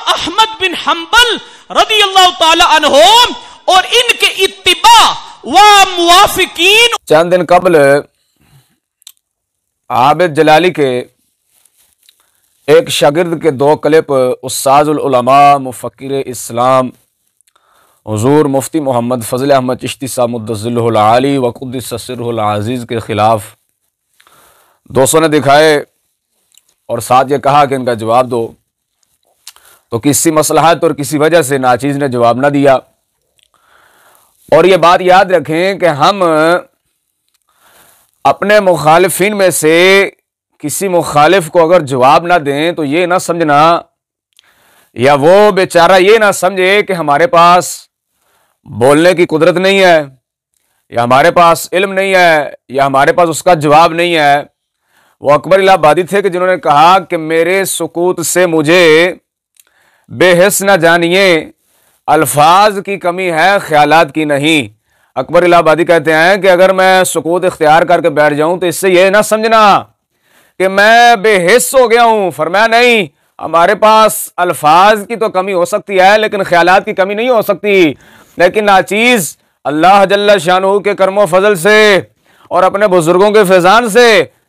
अहमद बिन humble रदी अल्लाह ताला अन्हुम और इनके इत्तिबा व मुवाफिकीन। चंद दिन कबल आबिद जलाली के एक शागिर्द के दो क्लिप उस्ताजुल उलमा मुफक्किर इस्लाम हुजूर मुफ्ती मोहम्मद फजल अहमद चिश्ती साहब मुद्दस्सिलहुल आली व क़ुद्दिस सिर्रुहुल अज़ीज़ के ख़िलाफ़ दोस्तों ने दिखाए और साथ ये कहा कि इनका जवाब दो। तो किसी मसलहत और किसी वजह से नाचीज़ ने जवाब ना दिया। और ये बात याद रखें कि हम अपने मुखालिफिन में से किसी मुखालिफ को अगर जवाब ना दें तो ये ना समझना या वो बेचारा ये ना समझे कि हमारे पास बोलने की कुदरत नहीं है या हमारे पास इल्म नहीं है या हमारे पास उसका जवाब नहीं है। वो अकबर इलाहाबादी थे कि जिन्होंने कहा कि मेरे सुकूत से मुझे बेहिस न जानिए, अल्फाज की कमी है ख्यालात की नहीं। अकबर इलाहाबादी कहते हैं कि अगर मैं सुकूत इख्तियार करके बैठ जाऊं तो इससे यह ना समझना कि मैं बेहिस हो गया हूं। फरमाया नहीं, हमारे पास अल्फाज की तो कमी हो सकती है लेकिन ख्यालात की कमी नहीं हो सकती। लेकिन नाचीज़ अल्लाह जल्ल शानहू के करमो फजल से और अपने बुजुर्गों के फैजान से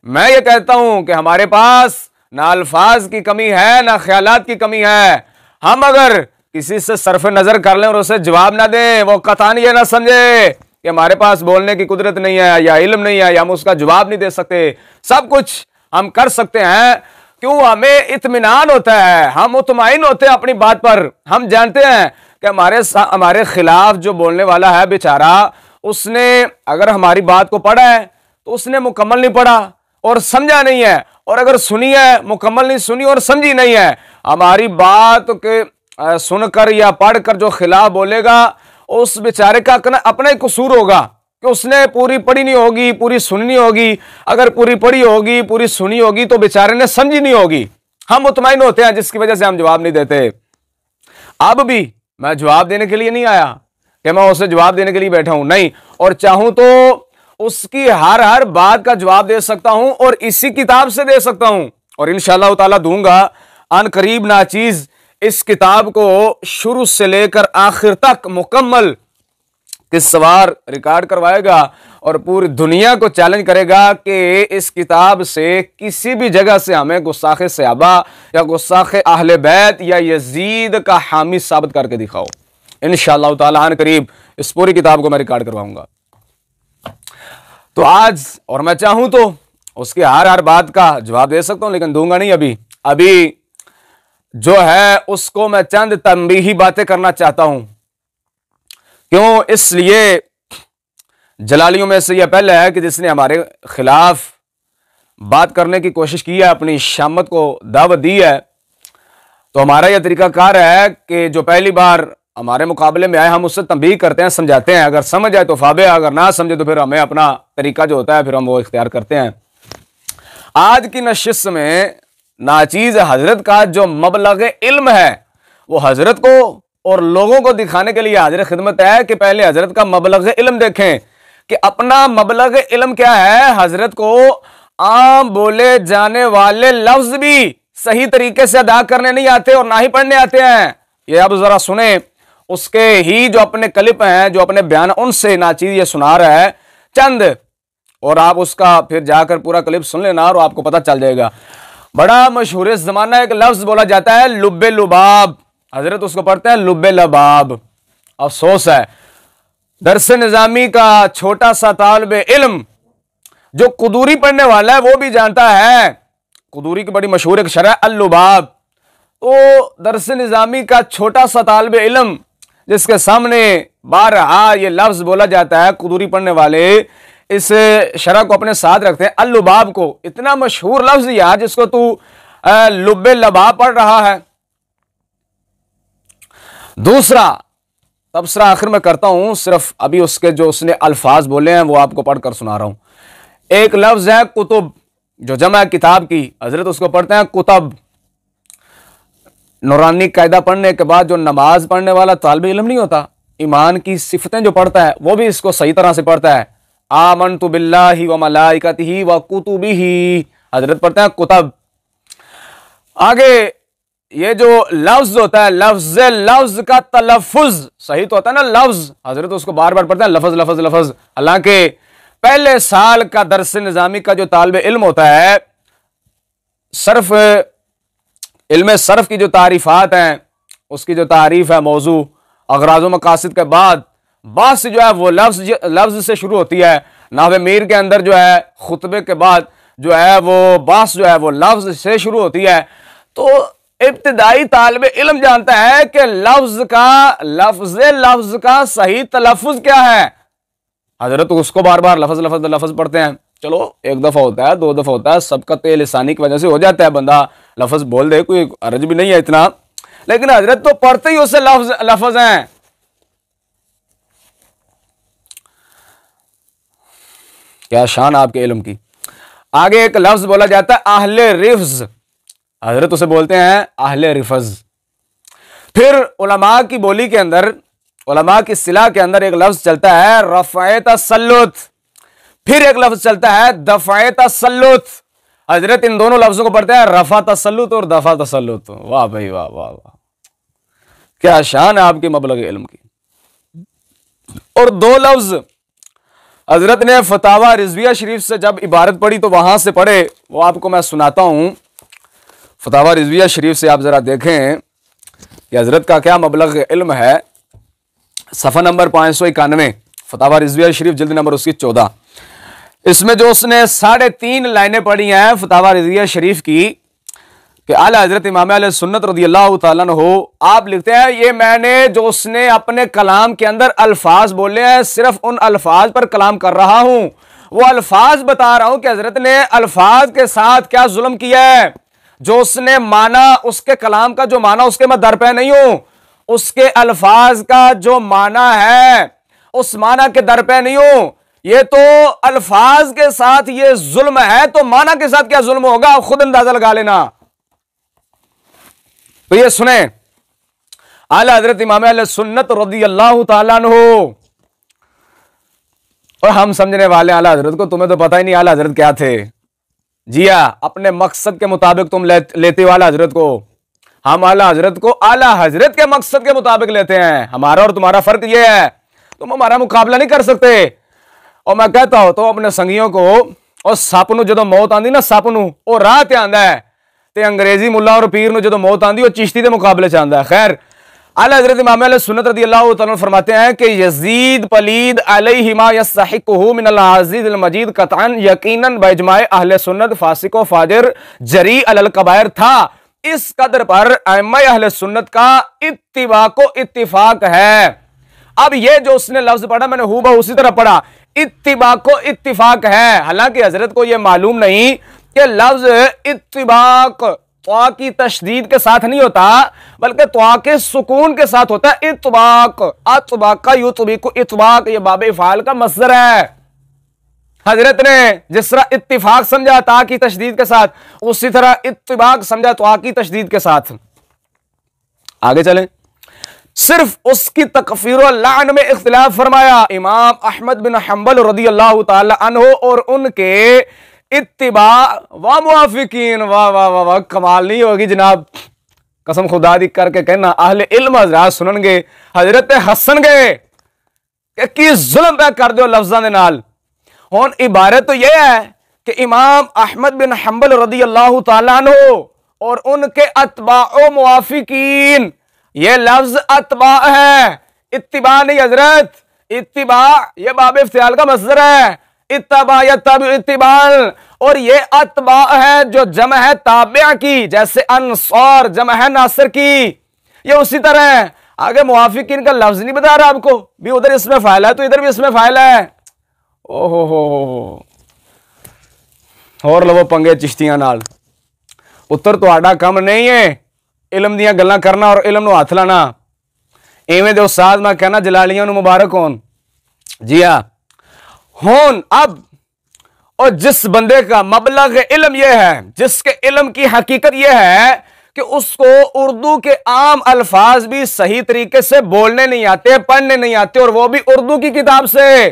मैं ये कहता हूं कि हमारे पास ना अल्फाज की कमी है ना ख्यालात की कमी है। हम अगर किसी से सरफ नजर कर लें और उसे जवाब ना दें, वो कतान ये ना समझे कि हमारे पास बोलने की कुदरत नहीं है या इल्म नहीं है या हम उसका जवाब नहीं दे सकते। सब कुछ हम कर सकते हैं। क्यों? हमें इत्मीनान होता है, हम मुतमईन होते हैं अपनी बात पर। हम जानते हैं कि हमारे खिलाफ जो बोलने वाला है बेचारा, उसने अगर हमारी बात को पढ़ा है तो उसने मुकम्मल नहीं पढ़ा और समझा नहीं है, और अगर सुनी है मुकम्मल नहीं सुनी और समझी नहीं है। हमारी बात के सुनकर या पढ़कर जो खिलाफ बोलेगा उस बेचारे का अपना ही कसूर होगा कि उसने पूरी पढ़ी नहीं होगी, पूरी सुनी नहीं होगी। अगर पूरी पढ़ी होगी, पूरी सुनी होगी तो बेचारे ने समझी नहीं होगी। हम मुतमईन होते हैं जिसकी वजह से हम जवाब नहीं देते। अब भी मैं जवाब देने के लिए नहीं आया कि मैं उसे जवाब देने के लिए बैठा हूं, नहीं। और चाहूं तो उसकी हर बात का जवाब दे सकता हूं और इसी किताब से दे सकता हूं और इंशाअल्लाह ताला दूंगा। अन करीब नाचीज़ इस किताब को शुरू से लेकर आखिर तक मुकम्मल किस्सावार रिकॉर्ड करवाएगा और पूरी दुनिया को चैलेंज करेगा कि इस किताब से किसी भी जगह से हमें गुस्ताखे सहाबा या गुस्ताखे अहले बैत या यजीद का हामी साबित करके दिखाओ। इंशाअल्लाह ताला अन करीब इस पूरी किताब को मैं रिकॉर्ड करवाऊंगा। तो आज और मैं चाहूं तो उसकी हर बात का जवाब दे सकता हूं, लेकिन दूंगा नहीं। अभी जो है उसको मैं चंद तंबीही बातें करना चाहता हूं। क्यों? इसलिए जलालियों में से यह पहले है कि जिसने हमारे खिलाफ बात करने की कोशिश की है, अपनी शामत को दावत दी है। तो हमारा यह तरीकाकार है कि जो पहली बार हमारे मुकाबले में आए हम उससे तंबीह करते हैं, समझाते हैं। अगर समझ आए तो फाबे, अगर ना समझे तो फिर हमें अपना तरीका जो होता है फिर हम वो इख्तियार करते हैं। आज की नशिस्त में नाचीज़ हजरत का जो मबलग इल्म है वो हजरत को और लोगों को दिखाने के लिए हाजिर खिदमत है कि पहले हजरत का मबलग इल्म देखें कि अपना मबलग इल्म क्या है। हजरत को आम बोले जाने वाले लफ्ज भी सही तरीके से अदा करने नहीं आते और ना ही पढ़ने आते हैं। ये अब जरा सुने, उसके ही जो अपने क्लिप हैं, जो अपने बयान, उनसे नाचीज़ ये सुना रहा है चंद, और आप उसका फिर जाकर पूरा क्लिप सुन लेना और आपको पता चल जाएगा। बड़ा मशहूर इस जमाना एक लफ्ज बोला जाता है लुब्बे लुबाब। हजरत उसको पढ़ते हैं लुब्बे लबाब। अफसोस है दरस निजामी का छोटा सा तालिबे इल्म जो कुदूरी पढ़ने वाला है वो भी जानता है, कुदूरी की बड़ी मशहूर एक शरह अल-लुबाब। तो दरस निजामी का छोटा सा तालिबे इल्म जिसके सामने बारहा ये लफ्ज बोला जाता है, कुदूरी पढ़ने वाले इस शरह को अपने साथ रखते हैं, अल-लुबाब को। इतना मशहूर लफ्ज यार जिसको तू लुब्बे लबाब पढ़ रहा है। दूसरा तबसरा आखिर में करता हूं, सिर्फ अभी उसके जो उसने अल्फाज बोले हैं वो आपको पढ़कर सुना रहा हूं। एक लफ्ज है कुतुब, जो जमा है किताब की, हजरत उसको पढ़ते हैं कुतब। नूरानी कायदा पढ़ने के बाद जो नमाज पढ़ने वाला तालिब इल्म नहीं होता, ईमान की सिफतें जो पढ़ता है वो भी इसको सही तरह से पढ़ता है। आमनतु बिल्लाहि व मलाइकतिही व कुतुबिही, हजरत पढ़ते हैं कुतब। आगे ये जो लफ्ज होता है, लफ्ज का तलफ्फुज सही तो होता है ना, लफ्ज। हजरत उसको बार बार पढ़ते हैं लफ्ज लफ्ज लफ्ज। हालांकि पहले साल का दरस निजामी का जो तालिब इल्म होता है, सर्फ, इल्म सर्फ की जो तारीफात हैं, उसकी जो तारीफ है मौजू अगराज़ व मकासिद के बाद बास जो है वो लफ्ज से शुरू होती है। नावे मीर के अंदर जो है खुतबे के बाद जो है वो बास जो है वो लफ्ज से शुरू होती है। तो इब्तिदाई तालिब इल्म जानता है कि लफ्ज का सही तलफ्फुज क्या है। हजरत उसको बार बार लफ्ज लफ्ज लफ्ज पढ़ते हैं। चलो एक दफा होता है, दो दफा होता है, सबका तेल लिसानी की वजह से हो जाता है, बंदा लफ्ज बोल दे, कोई अर्ज भी नहीं है इतना, लेकिन हजरत तो पढ़ते ही उससे लफ्ज हैं। क्या शान आपके इल्म की। आगे एक लफ्ज बोला जाता है आहले रिफ्ज, हजरत उसे बोलते हैं आहले रिफज। फिर उलमा की बोली के अंदर, उलमा की सिला के अंदर एक लफ्ज चलता है रफ़ए तसल्लुत, फिर एक लफ्ज चलता है दफ़ए तसल्लुत। हजरत इन दोनों लफ्जों को पढ़ते हैं रफ़ा तसल्लुत और दफ़ा तसल्लुत। वाह भाई वाह वाह वाह, क्या शान है आपकी मबलग इल्म की। और दो लफ्ज हजरत ने फतावा रिजविया शरीफ से जब इबारत पढ़ी तो वहां से पढ़े, वो आपको मैं सुनाता हूं। फतावा रिजविया शरीफ से आप जरा देखें कि हजरत का क्या मबलग इल्म है। सफ़ा नंबर 591, फतावा रिजविया शरीफ जिल्द नंबर उसकी 14। इसमें जो उसने 3.5 लाइनें पढ़ी हैं फतावा रिजविया शरीफ की कि आला हजरत इमाम अहले सुन्नत रज़ियल्लाहु ताला अन्हु आप लिखते हैं, ये मैंने जो उसने अपने कलाम के अंदर अल्फाज बोले हैं, सिर्फ उन अल्फाज पर कलाम कर रहा हूं, वो अल्फाज बता रहा हूं कि हजरत ने अल्फाज के साथ क्या जुल्म किया है। जो उसने माना, उसके कलाम का जो माना, उसके मैं दरपे नहीं हूं, उसके अल्फाज का जो माना है उस माना के दरपे नहीं हूं। ये तो अल्फाज के साथ ये जुल्म है, तो माना के साथ क्या जुल्म होगा आप खुद अंदाजा लगा लेना। तो ये सुने, आला हजरत इमाम अहले सुन्नत रज़ियल्लाहु ताला अन्हु। और हम समझने वाले आला हजरत को, तुम्हें तो पता ही नहीं आला हजरत क्या थे। जिया अपने मकसद के मुताबिक तुम लेते हो आला हजरत को, हम आला हजरत को आला हजरत के मकसद के मुताबिक लेते हैं। हमारा और तुम्हारा फर्क यह है, तुम हमारा मुकाबला नहीं कर सकते। और मैं कहता हूं तो अपने संगियों को, और सप नूं जदों मौत आंदी ना, सप नूं ओ राह ते आंदा है, ते अंग्रेजी मुल्ला और पीर नूं जदों मौत आंदी वो चिश्ती के मुकाबले च आंदा है। खैर, आला हजरत इमाम अहले सुन्नत रज़ियल्लाहु तआला फरमाते हैं कि यजीद पलीद अलैहिमा यस्तहिक़ुहु मिनल अज़ीज़िल मजीद क़तअन, यकीनन बइजमाए अहले सुन्नत फासिक व फाजिर जरी अलल कबायर था। इस कदर पर अइम्मा अहले सुन्नत का इत्तिबा को इत्तिफाक है। अब ये जो उसने लफ्ज पढ़ा मैंने हूबा उसी तरह पढ़ा, इत्तिबा को इत्तिफाक है। हालांकि हजरत को यह मालूम नहीं कि लफ्ज इत्तिबाक त्वा की तशदीद के साथ नहीं होता, बल्कि त्वा के सुकून के साथ होता है। इत्बाक, अत्बाका युत्बिकु इत्बाक, ये बाबे फाल का मस्दर है। हजरत ने जिस तरह इत्तिफाक समझा ता की तशदीद के साथ, उसी तरह इत्तिबाक समझा त्वा की तशदीद के साथ। आगे चलें, सिर्फ उसकी तकफीर व लान में इख्तिलाफ फरमाया इमाम अहमद बिन हंबल रज़ियल्लाहु ताला अन्हु और उनके इत्तिबा व मुआफिकीन। वाह वाह वाह वाह, कमाल नहीं होगी जनाब, कसम खुदा दी करके कहना अहले इल्म हजरात सुननगे, हजरत हसनगे कि जुल्म पे कर दो लफ्जां दे नाल। हुण इबारत तो यह है कि इमाम अहमद बिन हंबल रज़ियल्लाहु ताला अन्हु और उनके अतबा व मुआफिकीन, ये लफ्ज अतबा है, इत्तिबा नहीं हजरत। इत्तिबा ये बाब इफ्तियाल का मस्दर है, इत्तबा यत्तबि इत्तिबाल, और ये अतबा है जो जमा है ताबिया की, जैसे अंसार जमा है नासिर की, ये उसी तरह है। आगे मुआफिकीन का लफ्ज नहीं बता रहा आपको, भी उधर इसमें फायला है तो इधर भी इसमें फायला है। ओहो हो, और लवो पंगे चिश्तियां नाल। उत्तर तो आड़ा कम नहीं है इलम दियां गल्लां करना और इलम नूं हथ लाना। इवें दे उस्ताद मैं कहना जलालियां नूं मुबारक होन। जी हाँ, होन अब और जिस बंदे का मबलग इल्म यह है, जिसके इल्म की हकीकत यह है कि उसको उर्दू के आम अल्फाज भी सही तरीके से बोलने नहीं आते, पढ़ने नहीं आते, और वो भी उर्दू की किताब से,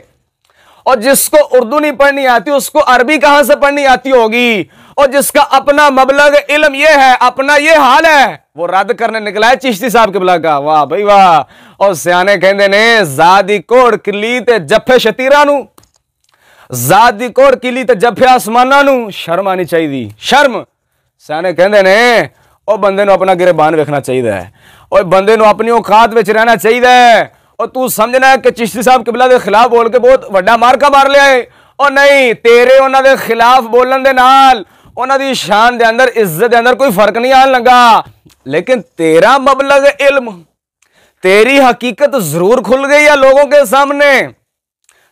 और जिसको उर्दू नहीं पढ़नी आती उसको अरबी कहां से पढ़नी आती होगी। और जिसका अपना मबलग इल्म ये है, अपना ये हाल है, वो रद्द करने निकला है चिश्ती साहब किबला का। वाह भाई वाह। और सियाने कहते ने ज़ादी कोड़ किली ते जफे शतीरा नू, ज़ादी कोड़ किली ते जफे आसमाना नू शर्म आनी चाहिए। शर्म सियाने कहते ने और बंदे नू अपना गिरबान वेखना चाहिए और बंदे नू अपनी औकात विच रहना चाहिए। और तू समझना है कि चिश्ती साहब किबला के खिलाफ बोल के बहुत वड्डा मारका मार लिया है। और नहीं, तेरे उन्हां दे खिलाफ बोलन दे नाल उन्हां दी शान दे अंदर, इज्जत दे अंदर कोई फर्क नहीं आन लगा। लेकिन तेरा मबलग इल्म, तेरी हकीकत जरूर खुल गई है लोगों के सामने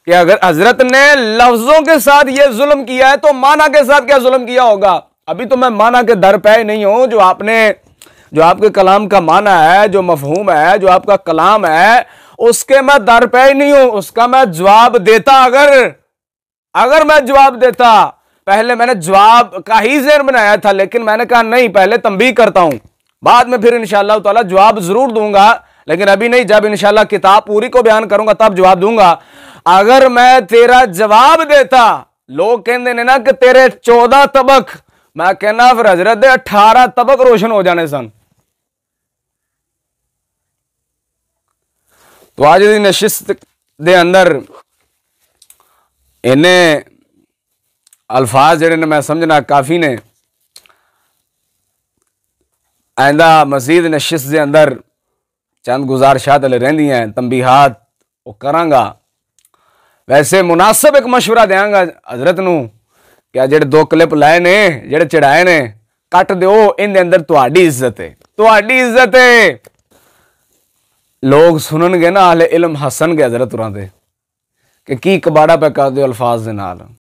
कि अगर हजरत ने लफ्जों के साथ यह जुल्म किया है तो माना के साथ क्या जुल्म किया होगा। अभी तो मैं माना के दर पे नहीं हूं। जो आपके कलाम का माना है, जो मफहूम है, जो आपका कलाम है, उसके मैं दर पे ही नहीं हूं। उसका मैं जवाब देता, अगर मैं जवाब देता, पहले मैंने जवाब का ही ज़हन बनाया था, लेकिन मैंने कहा नहीं, पहले तंबीह करता हूं, बाद में फिर इंशाअल्लाह ताला जवाब जरूर दूंगा। लेकिन अभी नहीं, जब इंशाअल्लाह किताब पूरी को बयान करूंगा तब जवाब दूंगा। अगर मैं तेरा जवाब देता, लोग कहते ने ना कि तेरे 14 तबक, मैं कहना फिर हजरत दे 18 तबक रोशन हो जाने सन। तो आज दी नशिस्त दे अंदर इन्हें अल्फाज जेड़े ने मैं समझना काफी ने। आइंदा मजीद नशिस्त दे अंदर चंद गुजारिशात हले रहिंदी हैं, तंबीहात वो करांगा। वैसे मुनासिब एक मशवरा देंगा हजरत नू कि जेड़े 2 क्लिप लाए ने, जेड़े चढ़ाए ने, कट दो। इन दे अंदर तुहाडी इज्जत है, तुहाडी इज्जत है। लोग सुननगे ना, अहले इल्म हसनगे हजरत होरां दे कि की कबाड़ा पे कर दो अल्फाज दे नाल।